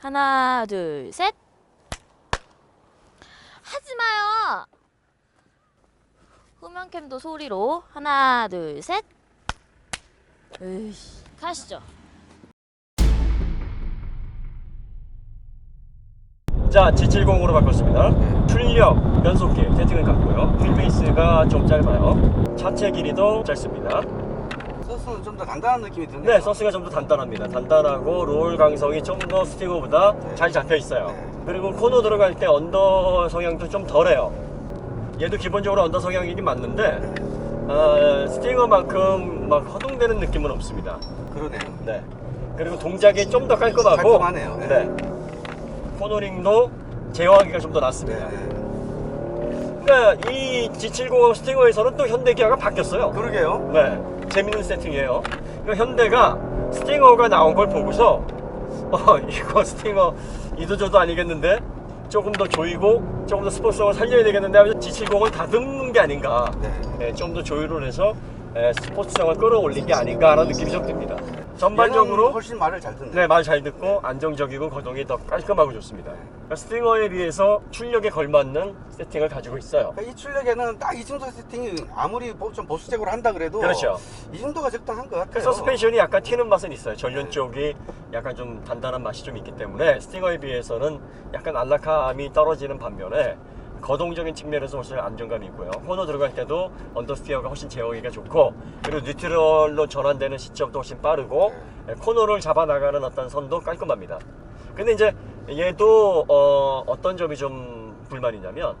하나, 둘, 셋. 하지 마요. 후면캠도 소리로 하나, 둘, 셋. 으이씨, 가시죠. 자, G70으로 바꿨습니다. 출력, 변속기, 세팅을 갖고요. 휠베이스가 좀 짧아요. 차체 길이도 짧습니다. 서스는 좀 더 단단한 느낌이 드네요. 네, 서스가 좀 더 단단합니다. 단단하고 롤 강성이 좀 더 스팅어보다 잘 잡혀 있어요. 그리고 코너 들어갈 때 언더 성향도 좀 덜해요. 얘도 기본적으로 언더 성향이긴 맞는데 스팅어만큼 막 허둥대는 느낌은 없습니다. 그러네요. 네. 그리고 동작이 좀 더 깔끔하고 깔끔하네요. 네. 코너링도 제어하기가 좀 더 낫습니다. 그러니까 이 G70 스팅어에서는 또 현대 기아가 바뀌었어요. 그러게요. 네, 재밌는 세팅이에요. 그러니까 현대가 스팅어가 나온 걸 보고서 이거 스팅어 이도저도 아니겠는데 조금 더 조이고 조금 더 스포츠성을 살려야 되겠는데 하면서 G70을 다듬는 게 아닌가. 네, 좀 더 조율을 해서 스포츠성을 끌어올린 게 아닌가라는 느낌이 좀 듭니다. 전반적으로 얘는 훨씬 말을 잘 듣네. 네, 말 잘 듣고 안정적이고 거동이 더 깔끔하고 좋습니다. 그러니까 스팅어에 비해서 출력에 걸맞는 세팅을 가지고 있어요. 그러니까 이 출력에는 딱 이 정도 세팅이 아무리 좀 보수적으로 한다 그래도 그렇죠. 이 정도가 적당한 것 같아요. 서스펜션이 약간 튀는 맛은 있어요. 전륜 쪽이 약간 좀 단단한 맛이 좀 있기 때문에 스팅어에 비해서는 약간 안락함이 떨어지는 반면에 거동적인 측면에서 훨씬 안정감이 있고요. 코너 들어갈 때도 언더스티어가 훨씬 제어하기가 좋고, 그리고 뉴트럴로 전환되는 시점도 훨씬 빠르고, 코너를 잡아 나가는 어떤 선도 깔끔합니다. 근데 이제 얘도 어떤 점이 좀 불만이냐면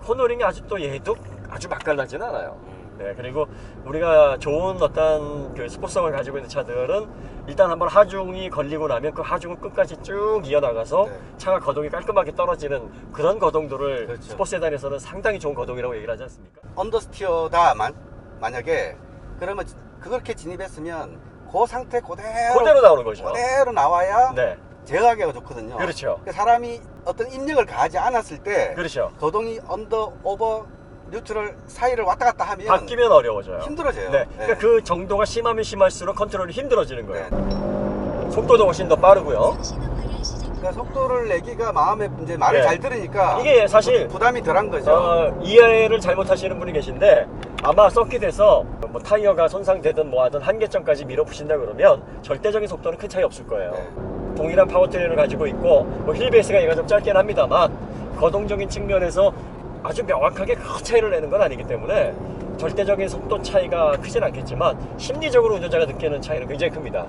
코너링이 아직도 얘도 아주 맛깔나진 않아요. 네, 그리고 우리가 좋은 어떤 그 스포츠성을 가지고 있는 차들은 일단 한번 하중이 걸리고 나면 그 하중을 끝까지 쭉 이어나가서 차가 거동이 깔끔하게 떨어지는 그런 거동도를 그렇죠. 스포츠 세단에서는 상당히 좋은 거동이라고 얘기를 하지 않습니까? 언더스티어다 만약에 그러면 그렇게 진입했으면 그 상태 그대로 그대로 나오는 거죠. 그대로 나와야 네, 제어하기가 좋거든요. 그렇죠. 그러니까 사람이 어떤 입력을 가하지 않았을 때 그렇죠. 거동이 언더, 오버, 뉴트럴 사이를 왔다 갔다 하면 바뀌면 어려워져요. 힘들어져요. 네, 그러니까 그 정도가 심하면 심할수록 컨트롤이 힘들어지는 거예요. 네. 속도도 훨씬 더 빠르고요. 그러니까 속도를 내기가 마음에 이제 말을 네. 잘 들으니까 이게 사실 부담이 덜한 거죠. 이해를 잘못하시는 분이 계신데 아마 서킷에서 뭐 타이어가 손상되든 뭐 하든 한계점까지 밀어붙인다 그러면 절대적인 속도는 큰 차이 없을 거예요. 네. 동일한 파워트레인을 가지고 있고 뭐 휠베이스가 얘가 좀 짧긴 합니다만 거동적인 측면에서 아주 명확하게 큰 차이를 내는 건 아니기 때문에 절대적인 속도 차이가 크진 않겠지만 심리적으로 운전자가 느끼는 차이는 굉장히 큽니다.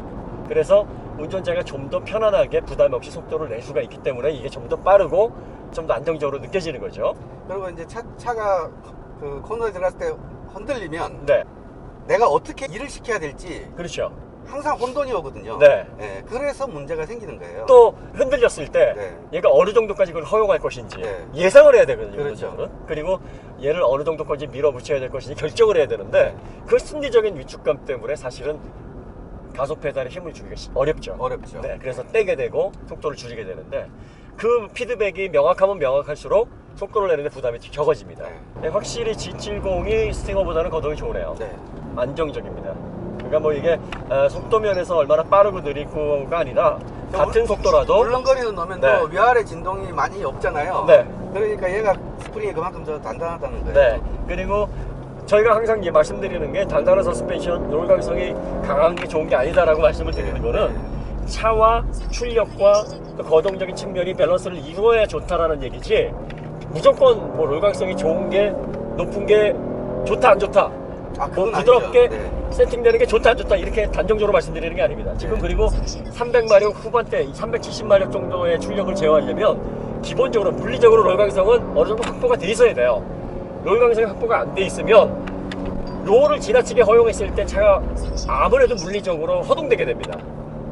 그래서 운전자가 좀 더 편안하게 부담 없이 속도를 낼 수가 있기 때문에 이게 좀 더 빠르고 좀 더 안정적으로 느껴지는 거죠. 그리고 이제 차가 그 코너에 들어갔을 때 흔들리면 네, 내가 어떻게 일을 시켜야 될지 그렇죠. 항상 혼돈이 오거든요. 네. 그래서 문제가 생기는 거예요. 또 흔들렸을 때 네. 얘가 어느 정도까지 그걸 허용할 것인지 네. 예상을 해야 되거든요. 그렇죠. 운전자는. 그리고 얘를 어느 정도까지 밀어붙여야 될 것인지 결정을 해야 되는데 그 심리적인 위축감 때문에 사실은 가속 페달에 힘을 주기가 어렵죠. 어렵죠. 네, 그래서 떼게 되고 속도를 줄이게 되는데 그 피드백이 명확하면 명확할수록 속도를 내는데 부담이 적어집니다. 네, 확실히 G70이 스팅어보다는 거동이 좋으네요. 네. 안정적입니다. 그러니까 뭐 이게 속도 면에서 얼마나 빠르고 느리고가 아니라 같은 속도라도 울렁거리는 놈은 네. 또 위아래 진동이 많이 없잖아요. 네. 그러니까 얘가 스프링이 그만큼 더 단단하다는 거예요. 네, 그리고 저희가 항상 이제 말씀드리는 게 단단한 서스펜션, 롤강성이 강한 게 좋은 게 아니다라고 말씀을 드리는 거는 차와 출력과 또 거동적인 측면이 밸런스를 이루어야 좋다라는 얘기지 무조건 뭐 롤강성이 좋은 게 높은 게 좋다 안 좋다 뭐 그건 부드럽게 아니죠. 네. 세팅되는 게 좋다 안 좋다 이렇게 단정적으로 말씀드리는 게 아닙니다. 지금 그리고 300마력 후반대 370마력 정도의 출력을 제어하려면 기본적으로 물리적으로 롤강성은 어느 정도 확보가 돼 있어야 돼요. 롤강성이 확보가 안 돼 있으면 롤을 지나치게 허용했을 때 차가 아무래도 물리적으로 허둥대게 됩니다.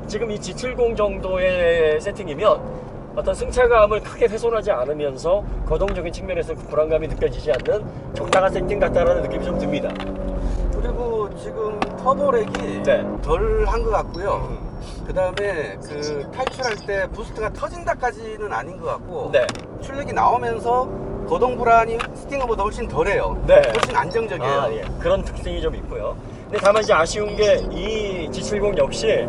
지금 이 G70 정도의 세팅이면 어떤 승차감을 크게 훼손하지 않으면서 거동적인 측면에서 그 불안감이 느껴지지 않는 적당한 세팅 같다라는 느낌이 좀 듭니다. 그리고 지금 터보렉이 네. 덜 한 것 같고요. 그 다음에 그 탈출할 때 부스트가 터진다까지는 아닌 것 같고 네. 출력이 나오면서 거동 불안이 스팅어보다 훨씬 덜해요. 네. 훨씬 안정적이에요. 예. 그런 특징이 좀 있고요. 근데 다만 이제 아쉬운 게 이 G70 역시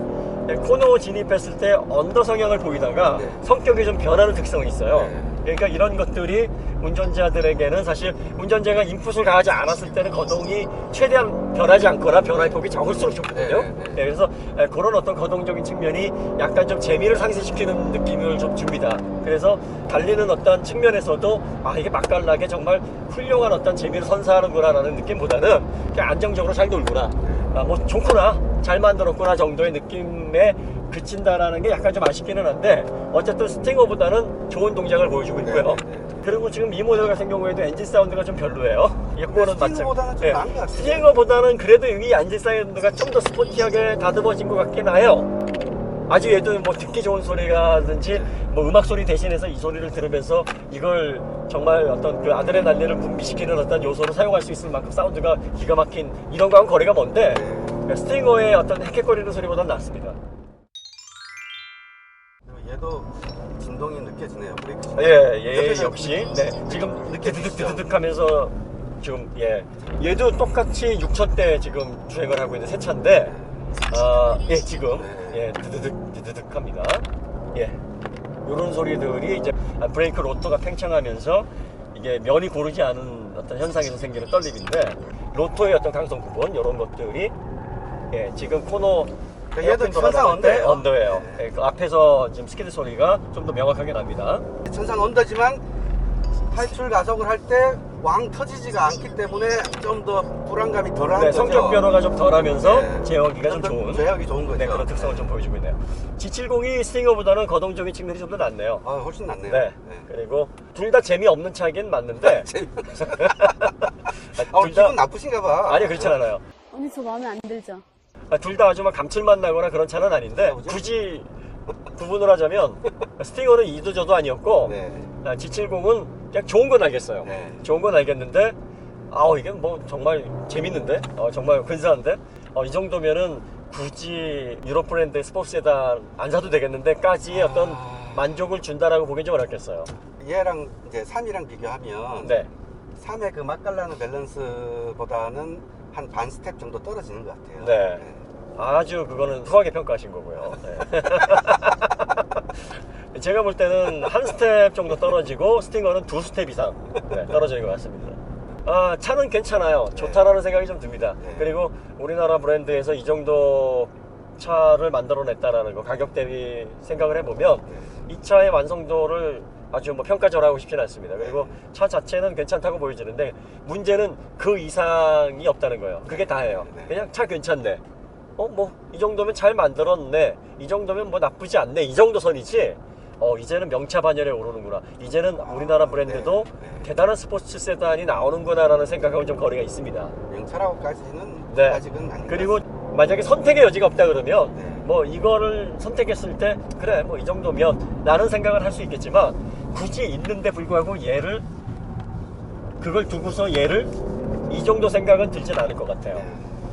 코너 진입했을 때 언더 성향을 보이다가 네. 성격이 좀 변하는 특성이 있어요. 네. 그러니까 이런 것들이 운전자들에게는 사실 운전자가 인풋을 가하지 않았을 때는 거동이 최대한 변하지 않거나 변화의 폭이 적을수록 좋거든요. 네, 네. 그래서 그런 어떤 거동적인 측면이 약간 좀 재미를 상쇄시키는 느낌을 좀 줍니다. 그래서 달리는 어떤 측면에서도 아 이게 맛깔나게 정말 훌륭한 어떤 재미를 선사하는구나 라는 느낌보다는 그냥 안정적으로 잘 놀구나, 아, 뭐 좋구나, 잘 만들었구나 정도의 느낌에 그친다라는 게 약간 좀 아쉽기는 한데 어쨌든 스팅어보다는 좋은 동작을 보여주고 있고요. 그리고 지금 이 모델 같은 경우에도 엔진 사운드가 좀 별로예요. 이거는 스팅어보다는 좀 나은 것 같아요. 스팅어보다는 그래도 이 엔진 사운드가 좀 더 스포티하게 다듬어진 것 같긴 해요. 아주 얘도 뭐 듣기 좋은 소리라든지 뭐 음악 소리 대신해서 이 소리를 들으면서 이걸 정말 어떤 그 아드레날린을 분비시키는 어떤 요소로 사용할 수 있을 만큼 사운드가 기가 막힌 이런 거하고 거리가 먼데 스팅어의 어떤 헥헥거리는 소리보다는 낫습니다. 얘도 진동이 느껴지네요. 브레이크 진동. 예, 역시 네, 지금 드드득 하면서 지금 얘도 똑같이 6,000대 지금 주행을 하고 있는 새 차인데 지금 드드득 합니다. 이런 소리들이 이제 브레이크 로터가 팽창하면서 이게 면이 고르지 않은 어떤 현상에서 생기는 떨림인데 로터의 어떤 강성 부분 이런 것들이 지금 코너 얘도 천상 언더예요. 언더예요. 그 앞에서 지금 스키드 소리가 좀 더 명확하게 납니다. 천상 언더지만 탈출 가속을 할 때 왕 터지지가 않기 때문에 좀 더 불안감이 덜한 거죠. 성격 변화가 좀 덜하면서 제어하기가 좀 좋은, 제어하기 좋은 거죠. 그런 특성을 좀 보여주고 있네요. G70이 스팅어보다는 거동적인 측면이 좀 더 낫네요. 훨씬 낫네요. 그리고 둘 다 재미없는 차이긴 맞는데 기분 나쁘신가 봐. 아니 그렇진 않아요. 언니 저 마음에 안 들죠? 둘 다 아주 막 감칠맛 나거나 그런 차는 아닌데 굳이 구분을 하자면 스팅어는 이도저도 아니었고 G70은 그냥 좋은 건 알겠어요. 좋은 건 알겠는데 이게 뭐 정말 재밌는데 정말 근사한데 이 정도면은 굳이 유럽 브랜드의 스포츠 세단 안 사도 되겠는데까지의 어떤 만족을 준다라고 보기 좀 어렵겠어요. 얘랑 이제 3이랑 비교하면 3의 그 맛깔나는 밸런스보다는 한 반 스텝 정도 떨어지는 것 같아요. 아주 그거는 후하게 평가하신 거고요. 제가 볼 때는 한 스텝 정도 떨어지고 스팅어는 2스텝 이상 떨어지는 것 같습니다. 차는 괜찮아요. 좋다라는 생각이 좀 듭니다. 그리고 우리나라 브랜드에서 이 정도 차를 만들어냈다라는 거 가격 대비 생각을 해보면 이 차의 완성도를 아주 뭐 평가절하고 싶지는 않습니다. 그리고 차 자체는 괜찮다고 보여지는데 문제는 그 이상이 없다는 거예요. 그게 다예요. 그냥 차 괜찮네. 뭐 이 정도면 잘 만들었네. 이 정도면 뭐 나쁘지 않네. 이 정도 선이지. 이제는 명차 반열에 오르는구나. 이제는 우리나라 브랜드도 대단한 스포츠 세단이 나오는구나라는 생각하고 좀 거리가 있습니다. 명차라고까지는 아직은 아닌 그리고 만약에 선택의 여지가 없다 그러면 뭐 이거를 선택했을 때 그래 뭐 이 정도면 라는 생각을 할 수 있겠지만 굳이 있는데 불구하고 그걸 두고서 얘를 이 정도 생각은 들진 않을 것 같아요.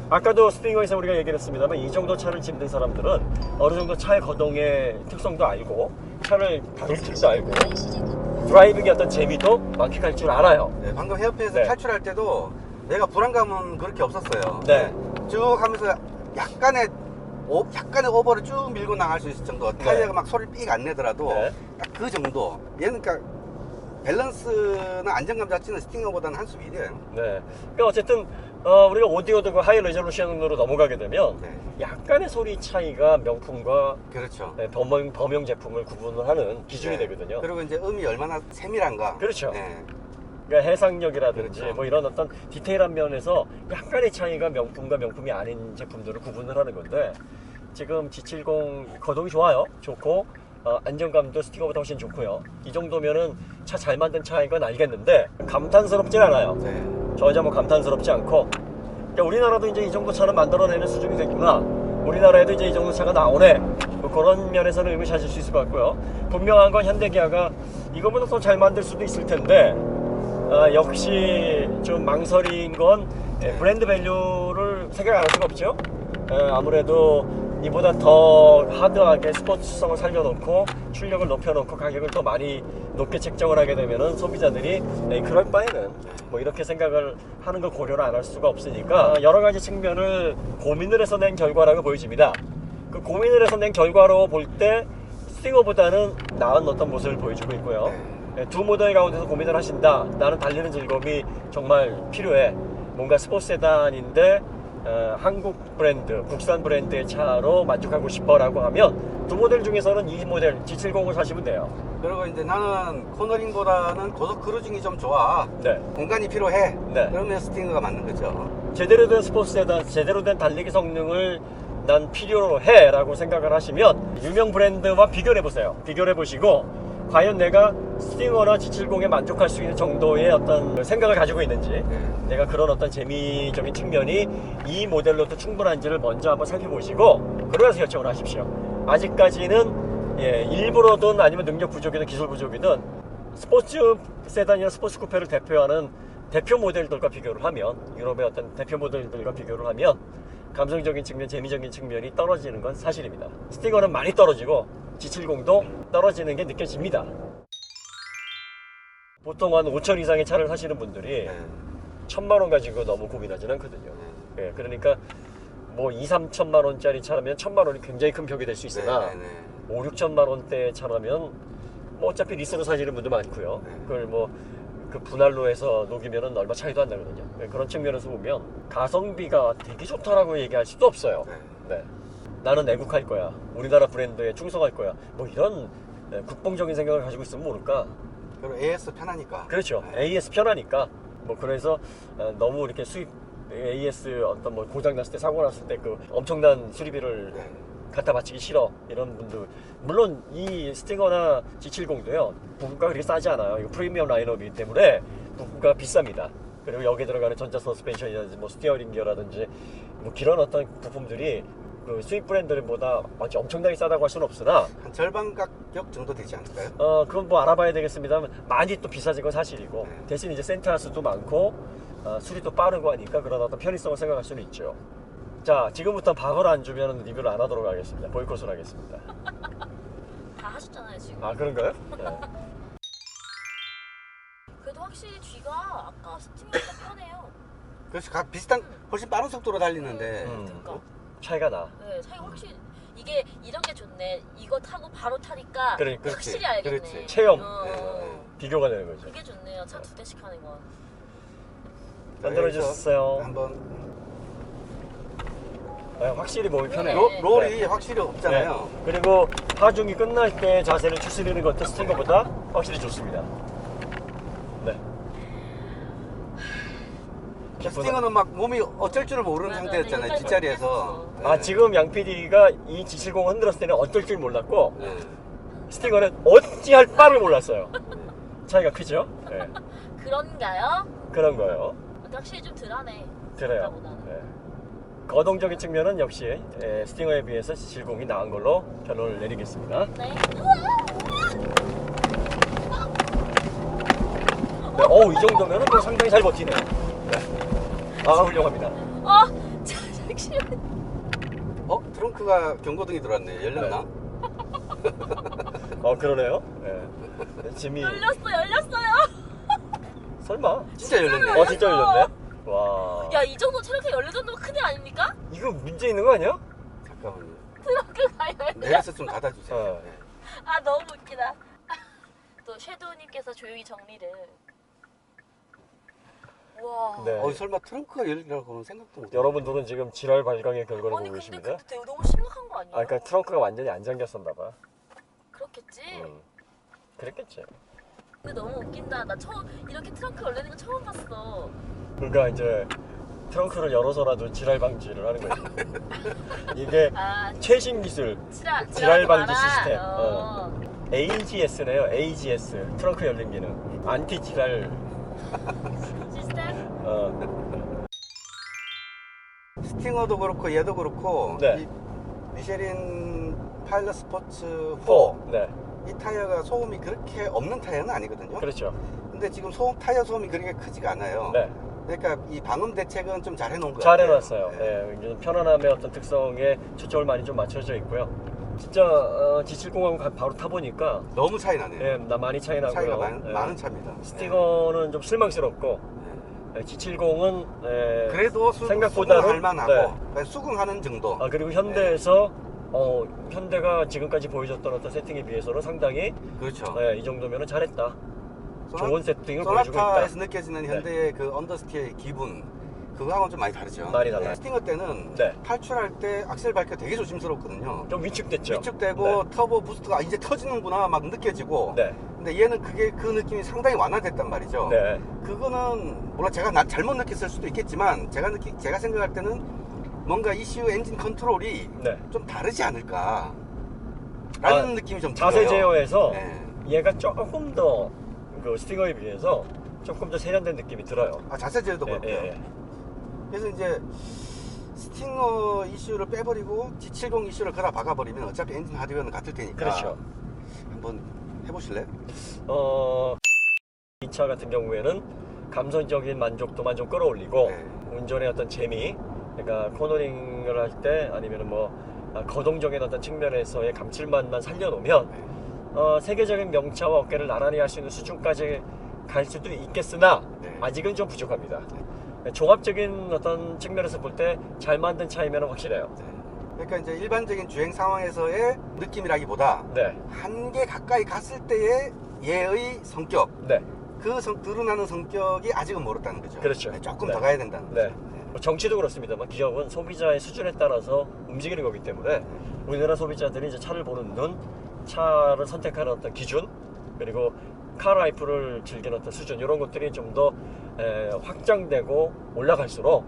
아까도 스팅어에서 우리가 얘기를 했습니다만 이 정도 차를 집는 사람들은 어느 정도 차의 거동의 특성도 알고 차를 다룰 줄도 알고 드라이빙의 어떤 재미도 만끽할 줄 알아요. 방금 헤어핀에서 탈출할 때도 내가 불안감은 그렇게 없었어요. 쭉 하면서 약간의 오버를 쭉 밀고 나갈 수 있을 정도. 타이어가 막 소리 삑 안 내더라도 딱 그 정도. 얘는 그러니까 밸런스나 안정감 자체는 스팅어보다는 한 수 위래요. 그러니까 어쨌든 우리가 오디오도 그 하이 레졸루션으로 넘어가게 되면 약간의 소리 차이가 명품과 범용 제품을 구분을 하는 기준이 되거든요. 그리고 이제 음이 얼마나 세밀한가. 그렇죠. 그러니까 해상력이라든지 뭐 이런 어떤 디테일한 면에서 약간의 차이가 명품과 명품이 아닌 제품들을 구분을 하는 건데 지금 G70 거동이 좋아요. 좋고 안정감도 스팅어보다 훨씬 좋고요. 이 정도면은 차 잘 만든 차인 건 알겠는데 감탄스럽진 않아요. 전혀 뭐 감탄스럽지 않고 그러니까 우리나라도 이제 이 정도 차는 만들어내는 수준이 됐구나. 우리나라에도 이제 이 정도 차가 나오네. 뭐 그런 면에서는 의미하실 수 있을 것 같고요. 분명한 건 현대기아가 이거보다 더 잘 만들 수도 있을 텐데 역시 좀 망설인 건 브랜드 밸류를 생각 안 할 수가 없죠. 아무래도 이보다 더 하드하게 스포츠성을 살려놓고 출력을 높여놓고 가격을 또 많이 높게 책정을 하게 되면은 소비자들이 그럴 바에는 뭐 이렇게 생각을 하는 걸 고려를 안 할 수가 없으니까 여러 가지 측면을 고민을 해서 낸 결과라고 보여집니다. 그 고민을 해서 낸 결과로 볼 때 스팅어보다는 나은 어떤 모습을 보여주고 있고요. 두 모델 가운데서 고민을 하신다. 나는 달리는 즐거움이 정말 필요해. 뭔가 스포츠 세단인데 한국 브랜드, 국산 브랜드의 차로 만족하고 싶어라고 하면 두 모델 중에서는 이 모델 G70을 사시면 돼요. 그리고 이제 나는 코너링보다는 고속 크루징이 좀 좋아. 네. 공간이 필요해. 네. 그러면 스팅어가 맞는 거죠. 제대로 된 스포츠 세단, 제대로 된 달리기 성능을 난 필요로 해 라고 생각을 하시면 유명 브랜드와 비교를 해보세요. 비교를 해보시고 과연 내가 스팅어나 G70에 만족할 수 있는 정도의 어떤 생각을 가지고 있는지, 내가 그런 어떤 재미적인 측면이 이 모델로도 충분한지를 먼저 한번 살펴보시고 그러면서 결정을 하십시오. 아직까지는 일부러든 아니면 능력 부족이든 기술 부족이든 스포츠 세단이나 스포츠 쿠페를 대표하는 대표 모델들과 비교를 하면, 유럽의 어떤 대표 모델들과 비교를 하면 감성적인 측면, 재미적인 측면이 떨어지는 건 사실입니다. 스팅어는 많이 떨어지고 G70도 떨어지는 게 느껴집니다. 보통 한 5천 이상의 차를 사시는 분들이 1,000만 원 가지고 너무 고민하지는 않거든요. 그러니까 뭐 2, 3천만 원짜리 차라면 1,000만 원이 굉장히 큰 벽이 될 수 있으나 5, 6천만 원대 차라면 뭐 어차피 리스로 사시는 분도 많고요. 그걸 뭐 그 분할로 해서 녹이면은 얼마 차이도 안 나거든요. 그런 측면에서 보면 가성비가 되게 좋다라고 얘기할 수도 없어요. 네. 나는 애국할 거야. 우리나라 브랜드에 충성할 거야. 뭐 이런 국뽕적인 생각을 가지고 있으면 모를까. 그리고 AS 편하니까. 그렇죠. AS 편하니까. 뭐 그래서 너무 이렇게 수입 AS 어떤 뭐 고장 났을 때, 사고 났을 때 그 엄청난 수리비를 갖다 바치기 싫어, 이런 분들. 물론 이 스팅어나 G70도요 부품가가 그렇게 싸지 않아요. 이거 프리미엄 라인업이기 때문에 부품가가 비쌉니다. 그리고 여기에 들어가는 전자 서스펜션이라든지 뭐 스티어링 기어라든지 뭐 그런 어떤 부품들이 그 수입 브랜드보다 엄청나게 싸다고 할 수는 없으나 한 절반 가격 정도 되지 않을까요? 그건 뭐 알아봐야 되겠습니다만 많이 또 비싸진 건 사실이고, 대신 이제 센터하수도 많고 수리도 빠르고 하니까 그런 어떤 편의성을 생각할 수는 있죠. 자, 지금부터 박을 안 주면 리뷰를 안 하도록 하겠습니다. 보이콧을 하겠습니다. 다 하셨잖아요 지금. 아, 그런가요? 네. 그래도 확실히 G가 아까 스팅보다 편해요. 그래서 비슷한 훨씬 빠른 속도로 달리는데 그러니까. 차이가 나. 네, 차이가 확실히 이게 이런 게 좋네. 이거 타고 바로 타니까 그러니까. 확실히 알겠네. 그렇지. 체험. 어. 비교가 되는 거죠. 그게 좋네요. 차 2대씩 하는 건. 만들어 주셨어요. 한번 확실히 몸이 편해요. 롤이 확실히 없잖아요. 네. 그리고 하중이 끝날 때 자세를 추스리는 것도 스팅어보다 확실히 좋습니다. 네. 스팅어는 막 몸이 어쩔 줄을 모르는 맞아, 상태였잖아요. 맞아. 뒷자리에서. 지금 양 PD가 이 G70 흔들었을 때는 어쩔 줄 몰랐고 스팅어는 어찌할 바를 몰랐어요. 차이가 크죠? 네. 그런가요? 그런 거예요. 확실히 좀 덜하네. 그래요. 아까보다는. 네. 거동적인 측면은 역시 스팅어에 비해서 G70이 나은 걸로 결론을 내리겠습니다. 네. 네, 이 정도면은 뭐 상당히 잘 버티네요. 네. 훌륭합니다. 잠시만. 트렁크가 경고등이 들어왔네. 열렸나? 그러네요. 네. 짐이 열렸어요. 설마? 진짜 열렸네. 진짜 열렸네. 와. 야, 이 정도 트렁크 열릴 정도면 큰일 아닙니까? 이거 문제 있는 거 아니야? 잠깐만요. 트렁크가 열려. 내려서 좀 닫아주세요. 네. 아, 너무 웃기다. 또 섀도우님께서 조용히 정리를. 와. 네. 설마 트렁크가 열리라고는 생각도 못. 여러분들은 지금 질환 발광의 결과를 아니 보고 근데 계십니다. 그때 너무 심각한 거 아니에요? 그러니까 트렁크가 완전히 안 잠겼었나 봐. 그렇겠지. 그랬겠지. 근데 너무 웃긴다. 나 처음 이렇게 트렁크 열리는 거 처음 봤어. 그러니까 이제 트렁크를 열어서라도 질환 방지를 하는 거지. 이게 최신 기술 질환 방지 시스템. AGS네요. AGS 트렁크 열림 기능. 안티 질환 시스템. 스팅어도 그렇고 얘도 그렇고 네. 이 미쉐린 파일럿 스포츠 4 네. 이 타이어가 소음이 그렇게 없는 타이어는 아니거든요. 그렇죠. 근데 지금 타이어 소음이 그렇게 크지가 않아요. 네. 그러니까 이 방음 대책은 좀 잘 해놓은 것 잘 같아요. 해놨어요. 네. 좀 편안함의 어떤 특성에 초점을 많이 좀 맞춰져 있고요. 진짜 G70하고 바로 타보니까 너무 차이 나네요. 나 많이 차이 나고요. 차이가 많은 차입니다. 스팅어는 좀 실망스럽고 G70은 그래도 생각보다는 수긍할 만하고 수긍하는 정도. 그리고 현대에서 현대가 지금까지 보여줬던 어떤 세팅에 비해서는 상당히 그렇죠. 이 정도면 잘했다. 좋은 세팅을 보여주고 있다. 소나타에서 느껴지는 현대의 그 언더스티어의 기분, 그거하고는 좀 많이 다르죠. 많이 달라요. 스팅어 때는 네. 탈출할 때 악셀 밟기가 되게 조심스럽거든요. 좀 위축됐죠. 위축되고 터보 부스트가 이제 터지는구나 막 느껴지고. 네. 근데 얘는 그 느낌이 상당히 완화됐단 말이죠. 네. 그거는 물론 제가 잘못 느꼈을 수도 있겠지만 제가 생각할 때는 뭔가 ECU 엔진 컨트롤이 네. 좀 다르지 않을까 라는 느낌이 좀 들어요. 자세 제어에서 네. 얘가 조금 더 그 스팅어에 비해서 조금 더 세련된 느낌이 들어요. 자세 제어도 그렇고요. 그래서 이제 스팅어 ECU를 빼버리고 G70 ECU를 걸어 박아버리면 어차피 엔진 하드웨어는 같을 테니까. 그렇죠. 한번 해보실래요? 이 차 같은 경우에는 감성적인 만족도만 좀 끌어올리고 네. 운전의 어떤 재미, 그러니까 코너링을 할 때 아니면 뭐 거동적인 어떤 측면에서의 감칠맛만 살려놓으면 세계적인 명차와 어깨를 나란히 할 수 있는 수준까지 갈 수도 있겠으나 네. 아직은 좀 부족합니다. 종합적인 어떤 측면에서 볼 때 잘 만든 차이면 확실해요. 그러니까 이제 일반적인 주행 상황에서의 느낌이라기보다 네, 한계 가까이 갔을 때의 얘의 성격, 네, 드러나는 성격이 아직은 멀었다는 거죠. 그렇죠. 조금 네. 더 가야 된다는 거죠. 네. 정치도 그렇습니다만 기업은 소비자의 수준에 따라서 움직이는 거기 때문에 우리나라 소비자들이 이제 차를 보는 눈, 차를 선택하는 어떤 기준, 그리고 카라이프를 즐기는 어떤 수준, 이런 것들이 좀 더 확장되고 올라갈수록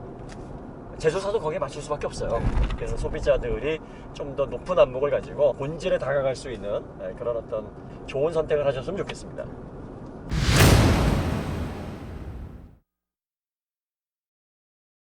제조사도 거기에 맞출 수밖에 없어요. 그래서 소비자들이 좀 더 높은 안목을 가지고 본질에 다가갈 수 있는 그런 어떤 좋은 선택을 하셨으면 좋겠습니다.